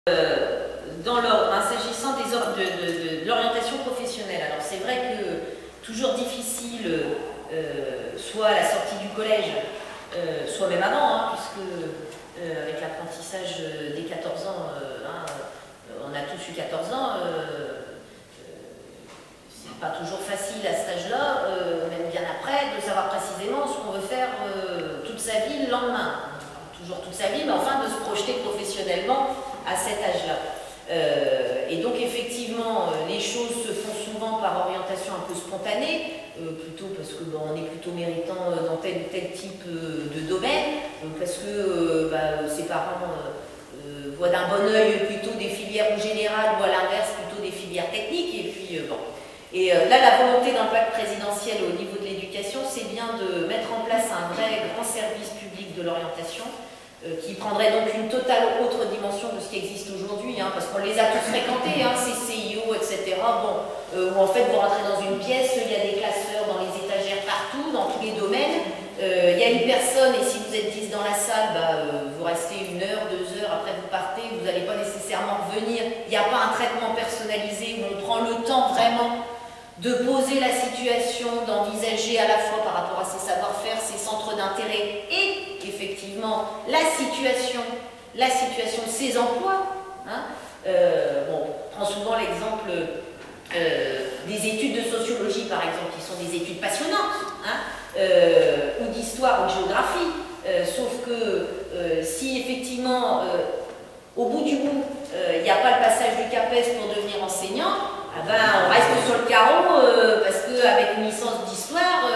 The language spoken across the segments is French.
Dans l'ordre, hein, s'agissant de l'orientation professionnelle. Alors c'est vrai que toujours difficile, soit à la sortie du collège, soit même avant, hein, puisque avec l'apprentissage des 14 ans, on a tous eu 14 ans, c'est pas toujours facile à cet âge-là, même bien après, de savoir précisément ce qu'on veut faire toute sa vie le lendemain. Toujours toute sa vie, mais enfin de se projeter professionnellement à cet âge-là. Et donc effectivement, les choses se font souvent par orientation un peu spontanée, plutôt parce que on est plutôt méritant dans tel ou tel type de domaine, parce que ses parents voient d'un bon œil plutôt des filières générales ou à l'inverse plutôt des filières techniques, et puis bon. Et là, la volonté d'un pacte présidentiel au niveau de l'éducation, c'est bien de mettre en place un vrai grand service public de l'orientation, qui prendrait donc une totale autre dimension de ce qui existe aujourd'hui, hein, parce qu'on les a tous fréquentés, hein, ces CIO, etc. Bon, où en fait vous rentrez dans une pièce, il y a des classeurs dans les étagères partout, dans tous les domaines. Il y a une personne, et si vous êtes 10 dans la salle, vous restez 1 heure, 2 heures, après vous partez, vous n'allez pas nécessairement revenir. Il n'y a pas un traitement personnalisé où on prend le temps vraiment de poser la situation, d'envisager à la fois par rapport à ses savoir-faire, ses centres d'intérêt et effectivement la situation de ses emplois. Hein. On prend souvent l'exemple des études de sociologie par exemple, qui sont des études passionnantes, hein, ou d'histoire ou de géographie, sauf que si effectivement au bout du bout il n'y a pas le passage du CAPES pour devenir enseignant, on reste sur le carreau parce qu'avec une licence d'histoire,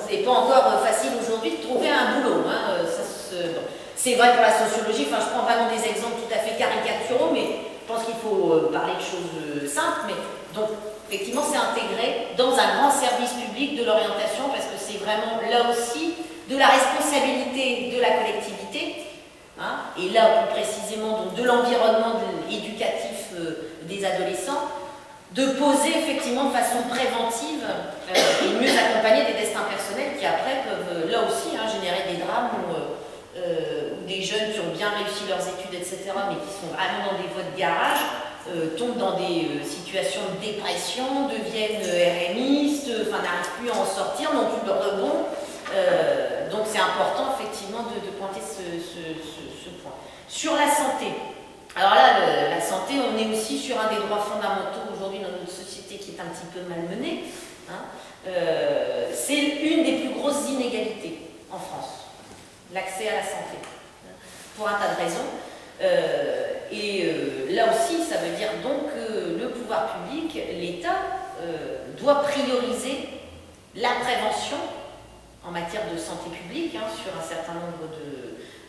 c'est pas encore facile aujourd'hui de trouver un boulot. Hein, c'est vrai pour la sociologie, je prends vraiment des exemples tout à fait caricaturaux, mais je pense qu'il faut parler de choses simples. Mais donc, effectivement, c'est intégré dans un grand service public de l'orientation parce que c'est vraiment là aussi de la responsabilité de la collectivité. Hein, et là, plus précisément, donc, de l'environnement éducatif des adolescents, de poser effectivement de façon préventive et mieux accompagner des destins personnels qui après peuvent là aussi générer des drames ou des jeunes qui ont bien réussi leurs études, etc., mais qui sont vraiment dans des voies de garage, tombent dans des situations de dépression, deviennent RMistes, n'arrivent plus à en sortir, n'ont plus de rebond. Donc c'est important effectivement de pointer ce point. Sur la santé. Alors là, la santé, on est aussi sur un des droits fondamentaux aujourd'hui dans notre société qui est un petit peu malmenée. Hein. C'est une des plus grosses inégalités en France, l'accès à la santé, pour un tas de raisons. Là aussi, ça veut dire donc que le pouvoir public, l'État, doit prioriser la prévention en matière de santé publique sur un certain nombre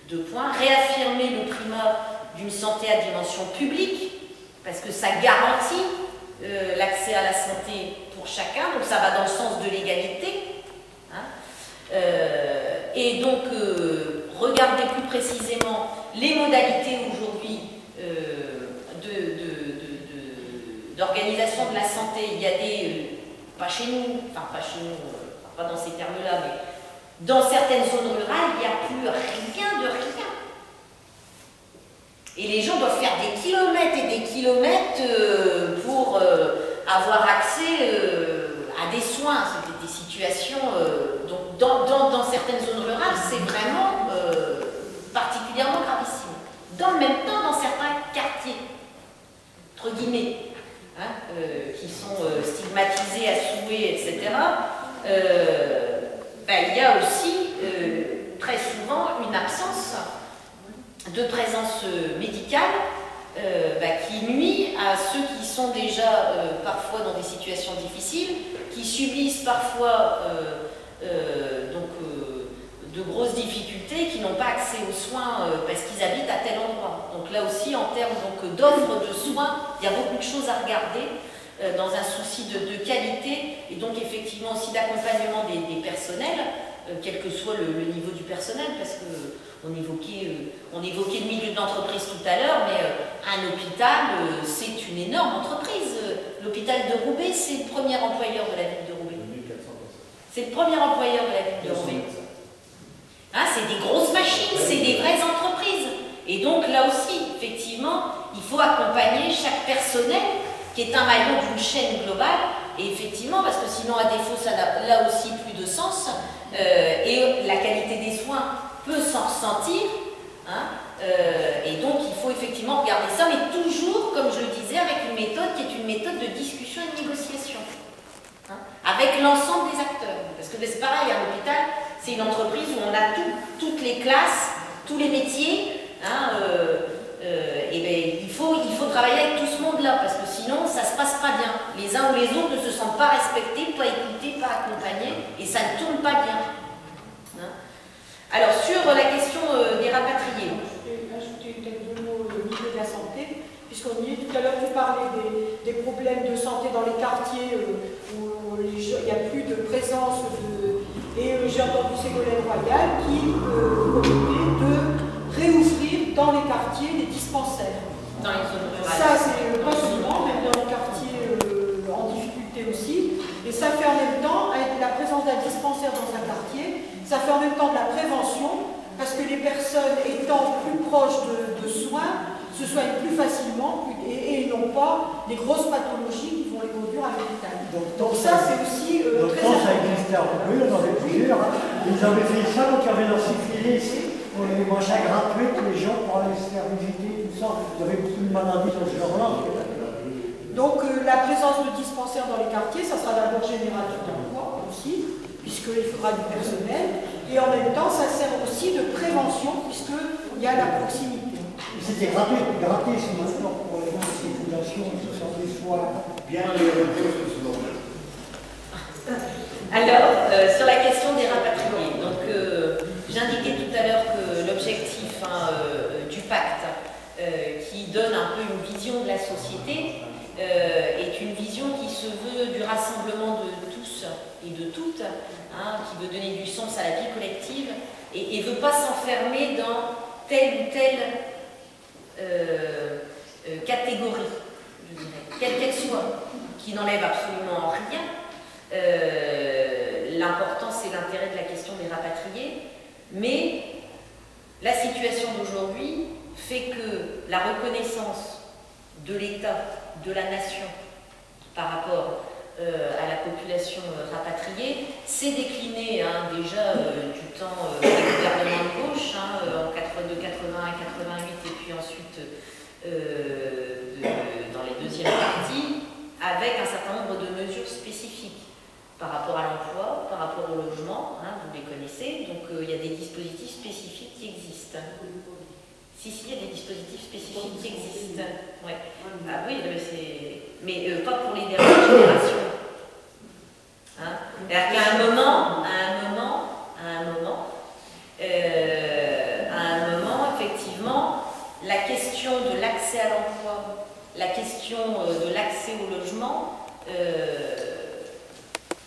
de points, réaffirmer le primat d'une santé à dimension publique, parce que ça garantit l'accès à la santé pour chacun, donc ça va dans le sens de l'égalité. Hein. Et donc, regarder plus précisément les modalités aujourd'hui d'organisation de la santé. Il y a des, pas chez nous, pas dans ces termes-là, mais dans certaines zones rurales, il n'y a plus rien de rien. Et les gens doivent faire des kilomètres et des kilomètres pour avoir accès à des soins. C'est des situations, donc dans certaines zones rurales, c'est vraiment particulièrement gravissime. Dans le même temps, dans certains quartiers, entre guillemets, qui sont stigmatisés à souhait, etc., il y a aussi très souvent une absence de présence médicale qui nuit à ceux qui sont déjà parfois dans des situations difficiles, qui subissent parfois de grosses difficultés, qui n'ont pas accès aux soins parce qu'ils habitent à tel endroit. Donc là aussi, en termes d'offres de soins, il y a beaucoup de choses à regarder dans un souci de qualité et donc effectivement aussi d'accompagnement des personnels, quel que soit le niveau du personnel, parce qu'on évoquait le milieu d'entreprise tout à l'heure, mais un hôpital, c'est une énorme entreprise. L'hôpital de Roubaix, c'est le premier employeur de la ville de Roubaix. C'est le premier employeur de la ville de Roubaix. C'est des grosses machines, c'est des vraies entreprises. Et donc là aussi, effectivement, il faut accompagner chaque personnel qui est un maillon d'une chaîne globale, et effectivement, parce que sinon à défaut ça n'a là aussi plus de sens, et la qualité des soins peut s'en ressentir, hein, et donc il faut effectivement regarder ça, mais toujours, comme je le disais, avec une méthode qui est une méthode de discussion et de négociation, hein, avec l'ensemble des acteurs, parce que c'est pareil, un hôpital, c'est une entreprise où on a toutes les classes, tous les métiers, hein, et bien, il faut travailler avec tout ce monde-là, parce que sinon, ça ne se passe pas bien. Les uns ou les autres ne se sentent pas respectés, pas écoutés, pas accompagnés, et ça ne tourne pas bien. Hein. Alors, sur la question des rapatriés. Je vais ajouter peut-être 2 mots au niveau de la santé, puisqu'on y est tout à l'heure, tu parlais des problèmes de santé dans les quartiers où il n'y a plus de présence et j'ai entendu Ségolène Royal qui promettait de réouvrir dans les quartiers les dispensaires. Dans les zones rurales. Ça, c'est pas seulement, même dans les quartiers en difficulté aussi. Et ça fait en même temps, avec la présence d'un dispensaire dans un quartier, ça fait en même temps de la prévention, parce que les personnes étant plus proches de soins, se soignent plus facilement et n'ont pas les grosses pathologies qui vont les conduire à l'hôpital. Donc ça, c'est aussi très important. Ça existait un peu, on en avait plusieurs. Hein. Ils avaient fait ça, donc il y avait leur syphilis. On les mangeait gratuits, les gens pour aller se faire visiter, tout ça. Vous avez beaucoup de maladies dans ce genre-là. Donc la présence de dispensaires dans les quartiers, ça sera d'abord générateur d'emploi aussi, puisqu'il faudra du personnel. Et en même temps, ça sert aussi de prévention, puisqu'il y a la proximité. C'était gratuit maintenant pour les populations qui sont des soins. Bien les ressources. Alors, sur la question des rapatriés, donc j'indiquais tout à l'heure que l'objectif du pacte, qui donne un peu une vision de la société, est une vision qui se veut du rassemblement de tous et de toutes, hein, qui veut donner du sens à la vie collective et ne veut pas s'enfermer dans telle ou telle catégorie, je dirais, quelle qu'elle soit, qui n'enlève absolument rien. L'important, c'est l'intérêt de la question des rapatriés, mais la situation d'aujourd'hui fait que la reconnaissance de l'État, de la nation, par rapport à la population rapatriée, s'est déclinée déjà du temps des gouvernements de gauche, de 80 à 88, et puis ensuite dans les deuxièmes parties, avec un certain nombre de mesures spécifiques par rapport à l'emploi, par rapport au logement, vous les connaissez, donc il y a des dispositifs spécifiques qui existent. Si, il y a des dispositifs spécifiques qui existent. Ouais. Ah oui, mais pas pour les dernières générations. C'est-à-dire qu'à un moment, effectivement, la question de l'accès à l'emploi, la question de l'accès au logement,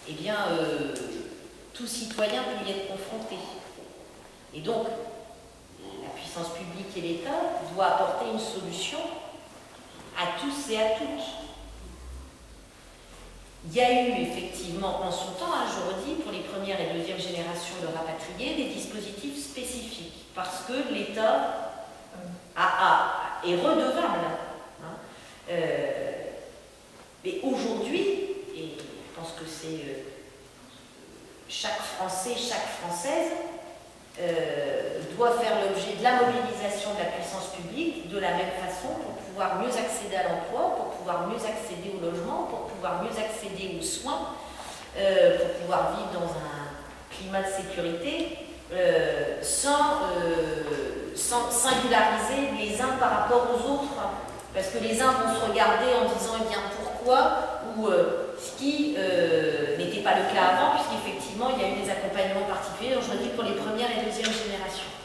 eh bien, tout citoyen peut y être confronté. Et donc, la puissance publique et l'État doivent apporter une solution à tous et à toutes. Il y a eu effectivement en son temps, je redis, pour les premières et deuxièmes générations de rapatriés, des dispositifs spécifiques, parce que l'État est redevable. Mais aujourd'hui, et je pense que c'est chaque Français, chaque Française doit faire l'objet de la mobilisation de la puissance publique de la même façon pour pouvoir mieux accéder à l'emploi, pour pouvoir mieux accéder au logement, pour pouvoir mieux accéder aux soins, pour pouvoir vivre dans un climat de sécurité sans singulariser les uns par rapport aux autres. Parce que les uns vont se regarder en disant eh bien pourquoi, ou ce qui n'était pas le cas avant, puisqu'effectivement il y a eu des accompagnements particuliers, donc je dis pour les premières et deuxièmes générations.